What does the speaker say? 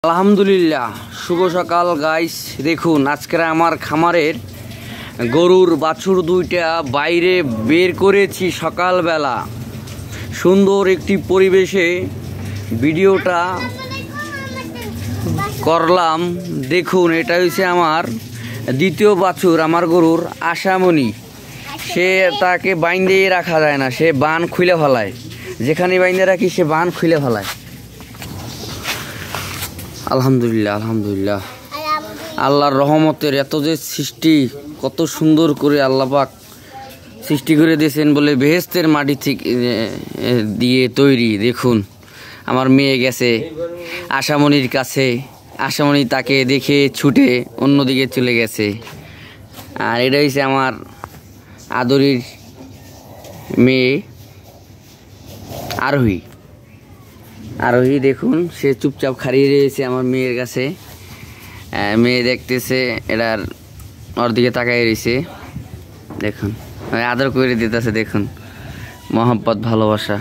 আলহামদুলিল্লাহ, শুভ সকাল গাইস। দেখুন আজকে আমার খামারের গরুর বাছুর দুইটা বাইরে বের করেছি সকালবেলা। সুন্দর একটি পরিবেশে ভিডিওটা করলাম। দেখুন, এটা হচ্ছে আমার দ্বিতীয় বাছুর, আমার গরুর আশামণি। সে তাকে বাইন্দে রাখা যায় না, সে বান খুলে ফেলায়। যেখানে বাইন্দে রাখি সে বান খুলে ফেলায়। আলহামদুলিল্লাহ, আলহামদুলিল্লাহ, আল্লাহর রহমতের এত যে সৃষ্টি, কত সুন্দর করে আল্লাহ পাক সৃষ্টি করে দিয়েছেন বলে, বেহেশতের মাটি থেকে দিয়ে তৈরি। দেখুন আমার মেয়ে গেছে আশামণির কাছে, আশামণি তাকে দেখে ছুটে অন্যদিকে চলে গেছে। আর এটা হচ্ছে আমার আদরের মেয়ে আরোহী। আরোহী দেখুন, সে চুপচাপ খাড়িয়ে রয়েছে আমার মেয়ের কাছে। মেয়ে দেখতেছে, এটার ওর দিকে তাকাই রয়েছে। দেখুন আদর করে দিতেছে। দেখুন মহব্বত, ভালোবাসা।